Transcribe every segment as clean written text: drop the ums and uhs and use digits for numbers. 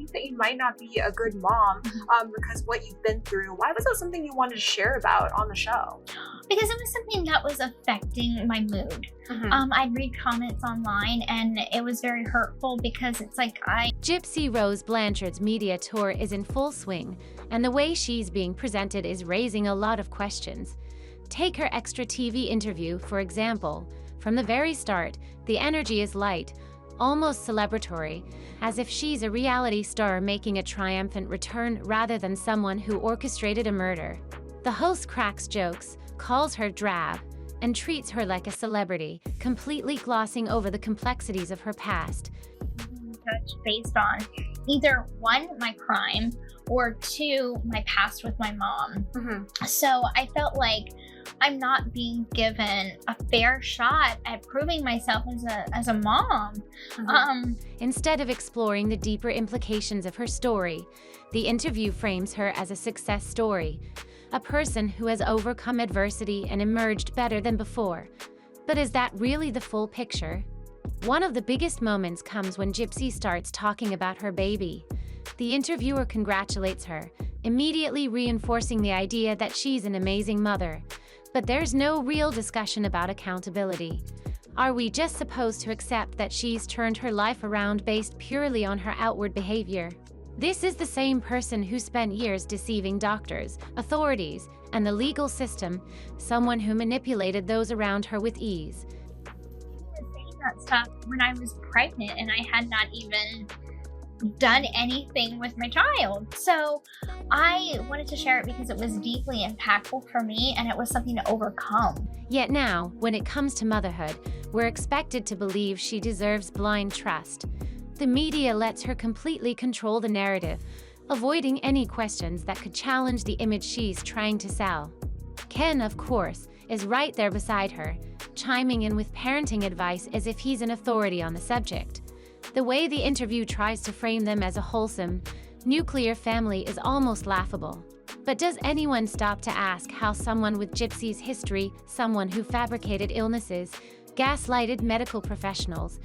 think that you might not be a good mom because what you've been through. Why was that something you wanted to share about on the show? Because it was something that was affecting my mood. I'd read comments online and it was very hurtful because it's like Gypsy Rose Blanchard's media tour is in full swing, and the way she's being presented is raising a lot of questions. Take her extra TV interview, for example. From the very start, the energy is light, almost celebratory, as if she's a reality star making a triumphant return rather than someone who orchestrated a murder. The host cracks jokes, calls her drab, and treats her like a celebrity, completely glossing over the complexities of her past. Judged based on either one, my crime, or two, my past with my mom. So I felt like I'm not being given a fair shot at proving myself as a mom. Instead of exploring the deeper implications of her story, the interview frames her as a success story, a person who has overcome adversity and emerged better than before. But is that really the full picture? One of the biggest moments comes when Gypsy starts talking about her baby. The interviewer congratulates her, immediately reinforcing the idea that she's an amazing mother. But there's no real discussion about accountability. Are we just supposed to accept that she's turned her life around based purely on her outward behavior? This is the same person who spent years deceiving doctors, authorities, and the legal system, someone who manipulated those around her with ease. That stuff when I was pregnant and I had not even done anything with my child. So I wanted to share it because it was deeply impactful for me and it was something to overcome. Yet now, when it comes to motherhood, we're expected to believe she deserves blind trust. The media lets her completely control the narrative, avoiding any questions that could challenge the image she's trying to sell. Ken, of course, is right there beside her, chiming in with parenting advice as if he's an authority on the subject. The way the interview tries to frame them as a wholesome, nuclear family is almost laughable. But does anyone stop to ask how someone with Gypsy's history, someone who fabricated illnesses, gaslighted medical professionals,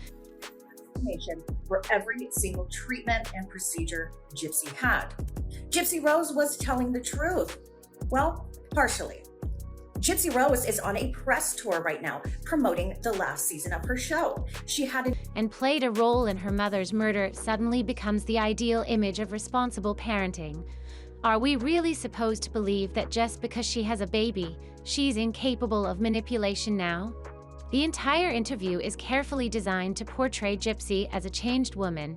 for every single treatment and procedure Gypsy had? Gypsy Rose was telling the truth. Well, partially. Gypsy Rose is on a press tour right now, promoting the last season of her show. She had and played a role in her mother's murder suddenly becomes the ideal image of responsible parenting. Are we really supposed to believe that just because she has a baby, she's incapable of manipulation now? The entire interview is carefully designed to portray Gypsy as a changed woman,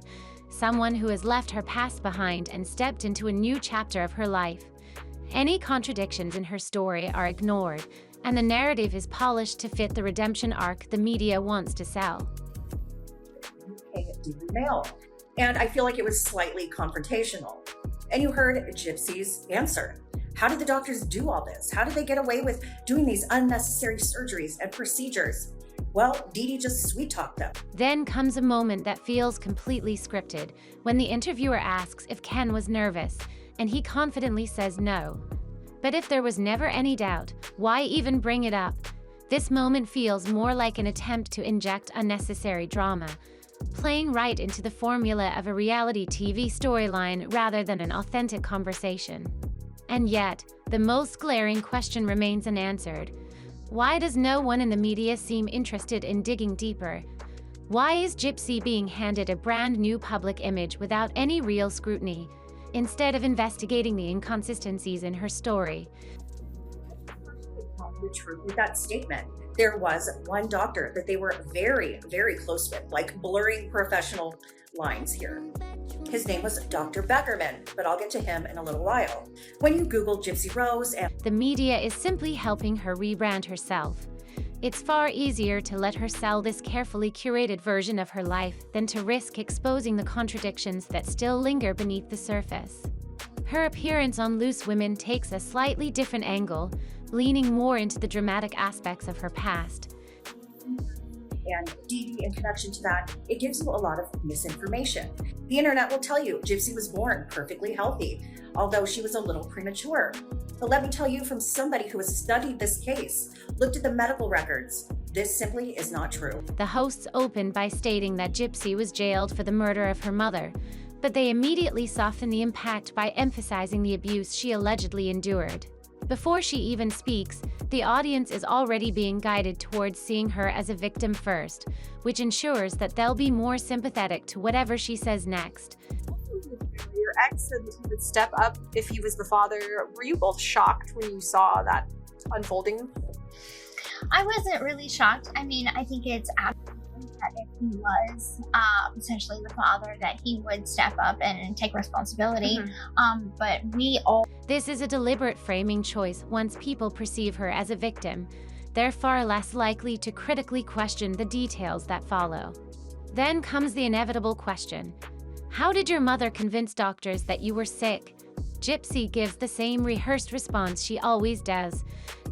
someone who has left her past behind and stepped into a new chapter of her life. Any contradictions in her story are ignored, and the narrative is polished to fit the redemption arc the media wants to sell. Diva Mail, and I feel like it was slightly confrontational. And you heard Gypsy's answer. How did the doctors do all this? How did they get away with doing these unnecessary surgeries and procedures? Well, Dee just sweet-talked them. Then comes a moment that feels completely scripted, when the interviewer asks if Ken was nervous, and he confidently says no. But if there was never any doubt, why even bring it up? This moment feels more like an attempt to inject unnecessary drama, playing right into the formula of a reality TV storyline rather than an authentic conversation. And yet, the most glaring question remains unanswered. Why does no one in the media seem interested in digging deeper? Why is Gypsy being handed a brand new public image without any real scrutiny, instead of investigating the inconsistencies in her story? The truth with that statement. There was one doctor that they were very, very close with, like blurring professional lines here. His name was Dr. Beckerman, but I'll get to him in a little while. When you Google Gypsy Rose and the media is simply helping her rebrand herself. It's far easier to let her sell this carefully curated version of her life than to risk exposing the contradictions that still linger beneath the surface. Her appearance on Loose Women takes a slightly different angle, leaning more into the dramatic aspects of her past. And Dee, in connection to that, it gives you a lot of misinformation. The internet will tell you Gypsy was born perfectly healthy, although she was a little premature. But let me tell you from somebody who has studied this case, looked at the medical records, this simply is not true. The hosts opened by stating that Gypsy was jailed for the murder of her mother, but they immediately soften the impact by emphasizing the abuse she allegedly endured. Before she even speaks, the audience is already being guided towards seeing her as a victim first, which ensures that they'll be more sympathetic to whatever she says next. Your ex said that he would step up if he was the father. Were you both shocked when you saw that unfolding? I wasn't really shocked. I mean, I think it's absolutely that if he was essentially the father, that he would step up and take responsibility. But we all... This is a deliberate framing choice. Once people perceive her as a victim, they're far less likely to critically question the details that follow. Then comes the inevitable question. How did your mother convince doctors that you were sick? Gypsy gives the same rehearsed response she always does,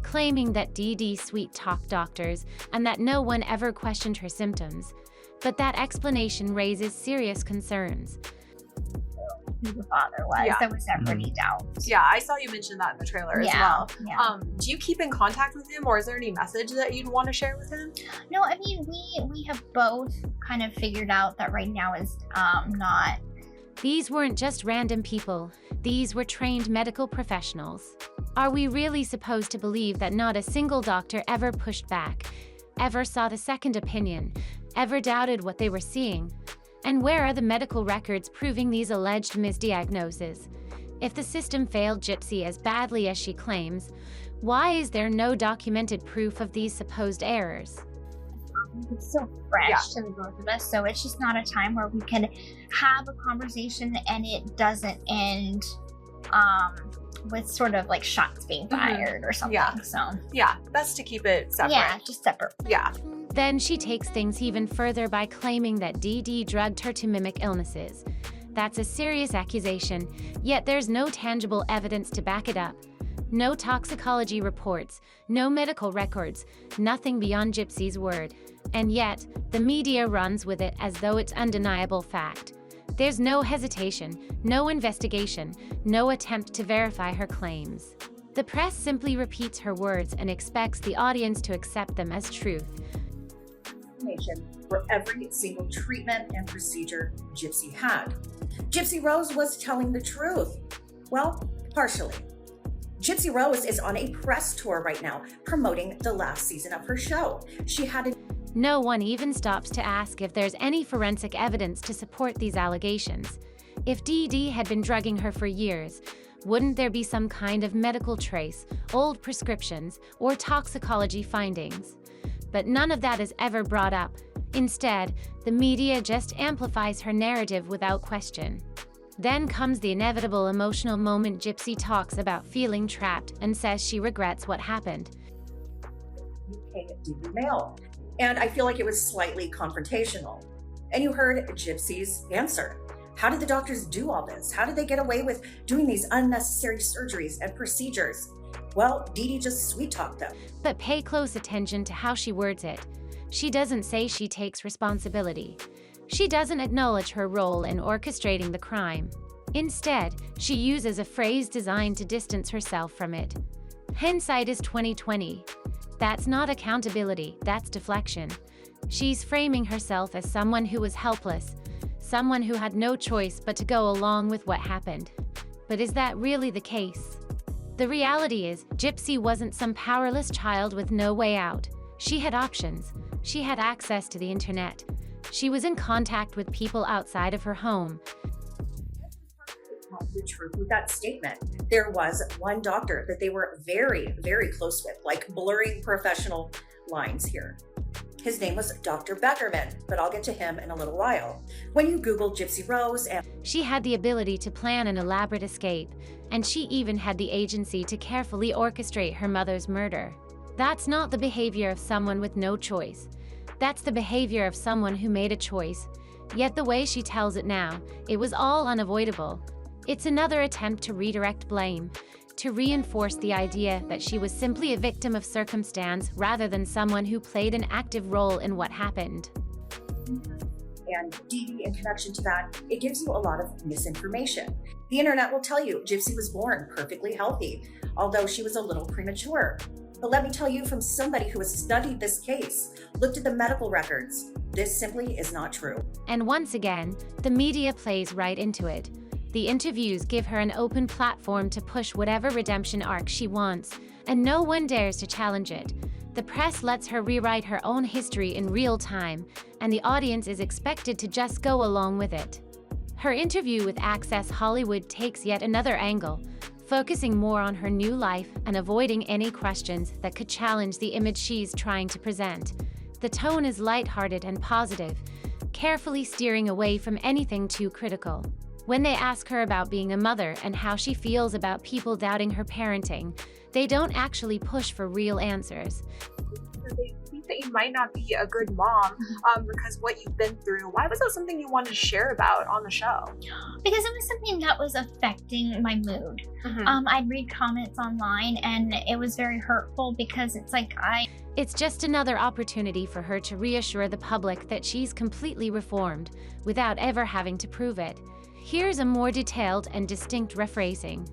claiming that Dee sweet-talked doctors and that no one ever questioned her symptoms. But that explanation raises serious concerns. Who the father was. Yeah. There was never any doubt. Yeah, I saw you mention that in the trailer as well. Yeah. Do you keep in contact with him, or is there any message that you'd want to share with him? No, I mean, we have both kind of figured out that right now is not... These weren't just random people. These were trained medical professionals. Are we really supposed to believe that not a single doctor ever pushed back, ever sought a second opinion, ever doubted what they were seeing? And where are the medical records proving these alleged misdiagnoses? If the system failed Gypsy as badly as she claims, why is there no documented proof of these supposed errors? It's so fresh to the both of us, so it's just not a time where we can have a conversation and it doesn't end with sort of like shots being fired or something. So yeah, best to keep it separate. Yeah, just separate. Yeah. Then she takes things even further by claiming that Dee drugged her to mimic illnesses. That's a serious accusation, yet there's no tangible evidence to back it up. No toxicology reports, no medical records, nothing beyond Gypsy's word. And yet, the media runs with it as though it's undeniable fact. There's no hesitation, no investigation, no attempt to verify her claims. The press simply repeats her words and expects the audience to accept them as truth. For every single treatment and procedure Gypsy had. Gypsy Rose was telling the truth. Well, partially. Gypsy Rose is on a press tour right now, promoting the last season of her show. She had a... No one even stops to ask if there's any forensic evidence to support these allegations. If Dee had been drugging her for years, wouldn't there be some kind of medical trace, old prescriptions, or toxicology findings? But none of that is ever brought up. Instead, the media just amplifies her narrative without question. Then comes the inevitable emotional moment. Gypsy talks about feeling trapped and says she regrets what happened. UK Daily Mail. And I feel like it was slightly confrontational. And you heard Gypsy's answer. How did the doctors do all this? How did they get away with doing these unnecessary surgeries and procedures? Well, Dee just sweet-talked them. But pay close attention to how she words it. She doesn't say she takes responsibility. She doesn't acknowledge her role in orchestrating the crime. Instead, she uses a phrase designed to distance herself from it. Hindsight is 20/20. That's not accountability, that's deflection. She's framing herself as someone who was helpless, someone who had no choice but to go along with what happened. But is that really the case? The reality is, Gypsy wasn't some powerless child with no way out. She had options. She had access to the internet. She was in contact with people outside of her home. The truth with that statement. There was one doctor that they were very, very close with, like blurring professional lines here. His name was Dr. Beckerman, but I'll get to him in a little while. When you Google Gypsy Rose and... She had the ability to plan an elaborate escape, and she even had the agency to carefully orchestrate her mother's murder. That's not the behavior of someone with no choice. That's the behavior of someone who made a choice. Yet the way she tells it now, it was all unavoidable. It's another attempt to redirect blame, to reinforce the idea that she was simply a victim of circumstance rather than someone who played an active role in what happened. And Dee, in connection to that, it gives you a lot of misinformation. The internet will tell you Gypsy was born perfectly healthy, although she was a little premature. But let me tell you from somebody who has studied this case, looked at the medical records, This simply is not true. And once again, the media plays right into it. The interviews give her an open platform to push whatever redemption arc she wants, and no one dares to challenge it. The press lets her rewrite her own history in real time, and the audience is expected to just go along with it. Her interview with Access Hollywood takes yet another angle, focusing more on her new life and avoiding any questions that could challenge the image she's trying to present. The tone is lighthearted and positive, carefully steering away from anything too critical. When they ask her about being a mother and how she feels about people doubting her parenting, they don't actually push for real answers. They think that you might not be a good mom because what you've been through. Why was that something you wanted to share about on the show? Because it was something that was affecting my mood. I'd read comments online and it was very hurtful because it's like It's just another opportunity for her to reassure the public that she's completely reformed, without ever having to prove it. Here's a more detailed and distinct rephrasing.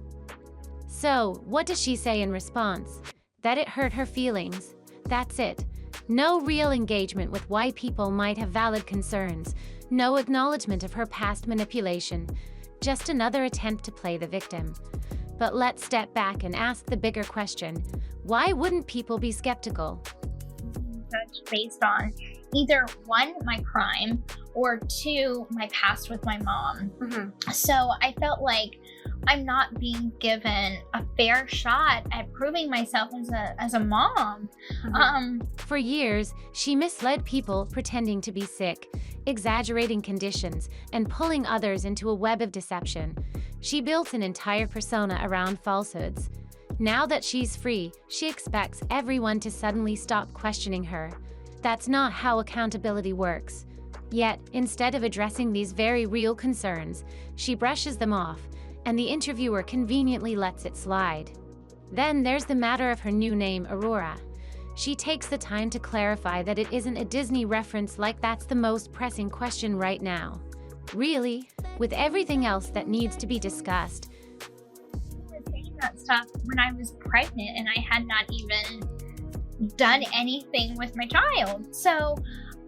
So, what does she say in response? That it hurt her feelings. That's it. No real engagement with why people might have valid concerns. No acknowledgement of her past manipulation. Just another attempt to play the victim. But let's step back and ask the bigger question. Why wouldn't people be skeptical? Judged based on either one, my crime, or two, my past with my mom. So I felt like I'm not being given a fair shot at proving myself as a mom. For years, she misled people, pretending to be sick, exaggerating conditions, and pulling others into a web of deception. She built an entire persona around falsehoods. Now that she's free, she expects everyone to suddenly stop questioning her. That's not how accountability works. Yet, instead of addressing these very real concerns, she brushes them off, and the interviewer conveniently lets it slide. Then there's the matter of her new name, Aurora. She takes the time to clarify that it isn't a Disney reference, like that's the most pressing question right now. Really? With everything else that needs to be discussed. Saying that stuff when I was pregnant and I had not even done anything with my child. So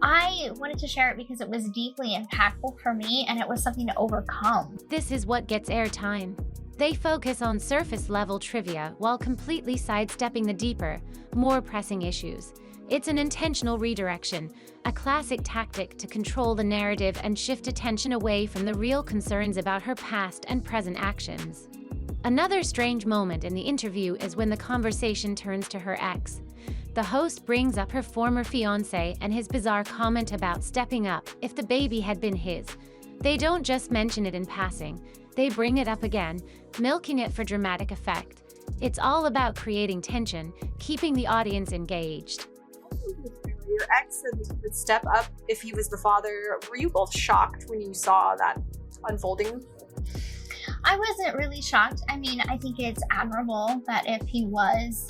I wanted to share it because it was deeply impactful for me and it was something to overcome. This is what gets airtime. They focus on surface-level trivia while completely sidestepping the deeper, more pressing issues. It's an intentional redirection, a classic tactic to control the narrative and shift attention away from the real concerns about her past and present actions. Another strange moment in the interview is when the conversation turns to her ex. The host brings up her former fiancé and his bizarre comment about stepping up if the baby had been his. They don't just mention it in passing, they bring it up again, milking it for dramatic effect. It's all about creating tension, keeping the audience engaged. Your ex said he would step up if he was the father. Were you both shocked when you saw that unfolding? I wasn't really shocked. I mean, I think it's admirable that if he was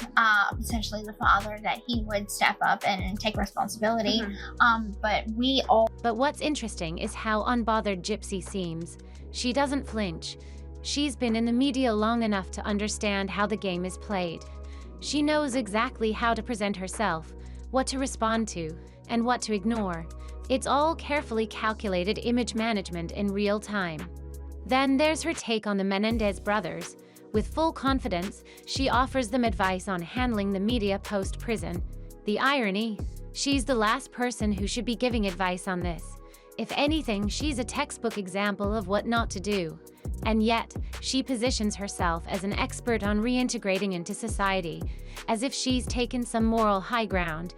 potentially the father, that he would step up and take responsibility. But what's interesting is how unbothered Gypsy seems. She doesn't flinch. She's been in the media long enough to understand how the game is played. She knows exactly how to present herself, what to respond to, and what to ignore. It's all carefully calculated image management in real time. Then there's her take on the Menendez brothers. With full confidence, she offers them advice on handling the media post-prison. The irony, she's the last person who should be giving advice on this. If anything, she's a textbook example of what not to do. And yet, she positions herself as an expert on reintegrating into society, as if she's taken some moral high ground.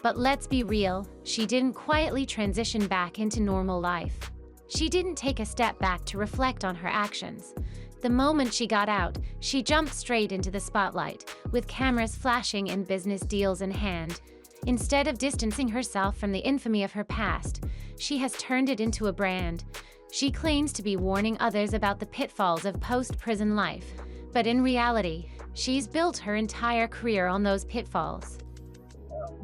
But let's be real, she didn't quietly transition back into normal life. She didn't take a step back to reflect on her actions. The moment she got out, she jumped straight into the spotlight, with cameras flashing and business deals in hand. Instead of distancing herself from the infamy of her past, she has turned it into a brand. She claims to be warning others about the pitfalls of post-prison life, but in reality, she's built her entire career on those pitfalls.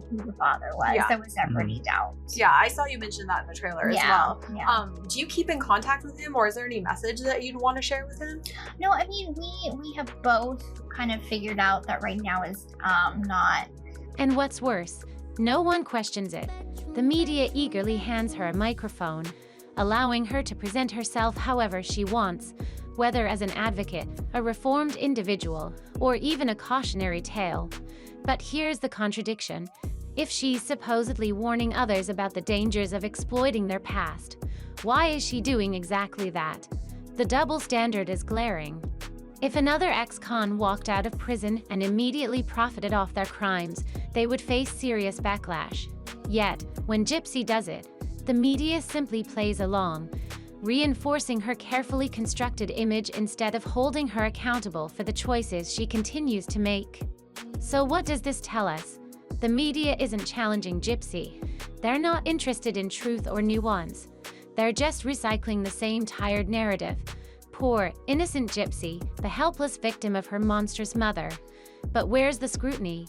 Who the father was, there was never any doubt. Yeah, I saw you mention that in the trailer as well. Yeah. Do you keep in contact with him, or is there any message that you'd want to share with him? No, I mean, we have both kind of figured out that right now is not. And what's worse, No one questions it. The media eagerly hands her a microphone, allowing her to present herself however she wants, whether as an advocate, a reformed individual, or even a cautionary tale. But here's the contradiction. If she's supposedly warning others about the dangers of exploiting their past, why is she doing exactly that? The double standard is glaring. If another ex-con walked out of prison and immediately profited off their crimes, they would face serious backlash. Yet, when Gypsy does it, the media simply plays along, reinforcing her carefully constructed image instead of holding her accountable for the choices she continues to make. So what does this tell us? The media isn't challenging Gypsy. They're not interested in truth or nuance. They're just recycling the same tired narrative. Poor, innocent Gypsy, the helpless victim of her monstrous mother. But where's the scrutiny?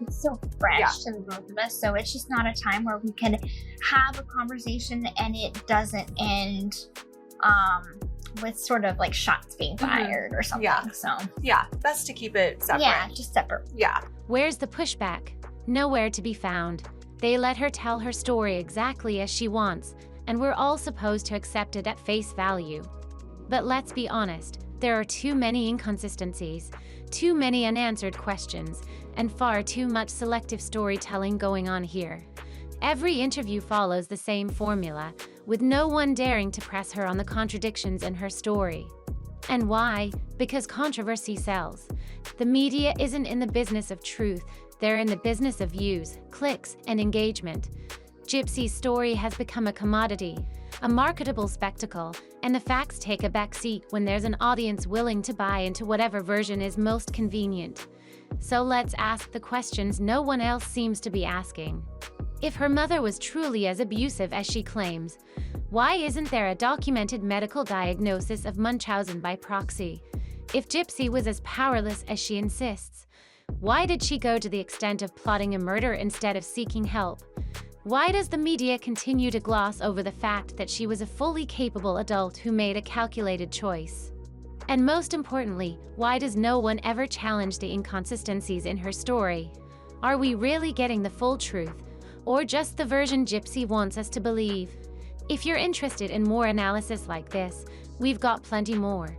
It's so fresh to the both of us, so it's just not a time where we can have a conversation and it doesn't end with sort of like shots being fired or something. Yeah. So Yeah, best to keep it separate. yeah, just separate. Yeah. Where's the pushback? Nowhere to be found. They let her tell her story exactly as she wants, and we're all supposed to accept it at face value. But let's be honest, there are too many inconsistencies, too many unanswered questions, and far too much selective storytelling going on here. Every interview follows the same formula, with no one daring to press her on the contradictions in her story. And why? Because controversy sells. The media isn't in the business of truth, they're in the business of views, clicks, and engagement. Gypsy's story has become a commodity, a marketable spectacle, and the facts take a backseat when there's an audience willing to buy into whatever version is most convenient. So let's ask the questions no one else seems to be asking. If her mother was truly as abusive as she claims, why isn't there a documented medical diagnosis of Munchausen by proxy? If Gypsy was as powerless as she insists, why did she go to the extent of plotting a murder instead of seeking help? Why does the media continue to gloss over the fact that she was a fully capable adult who made a calculated choice? And most importantly, why does no one ever challenge the inconsistencies in her story? Are we really getting the full truth, or just the version Gypsy wants us to believe? If you're interested in more analysis like this, we've got plenty more.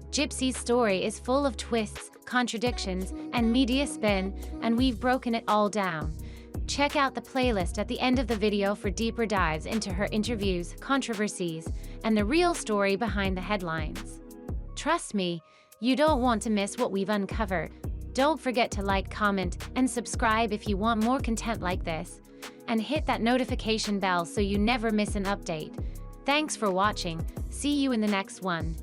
Gypsy's story is full of twists, contradictions, and media spin, and we've broken it all down. Check out the playlist at the end of the video for deeper dives into her interviews, controversies, and the real story behind the headlines. Trust me, you don't want to miss what we've uncovered. Don't forget to like, comment, and subscribe if you want more content like this. And hit that notification bell so you never miss an update. Thanks for watching. See you in the next one.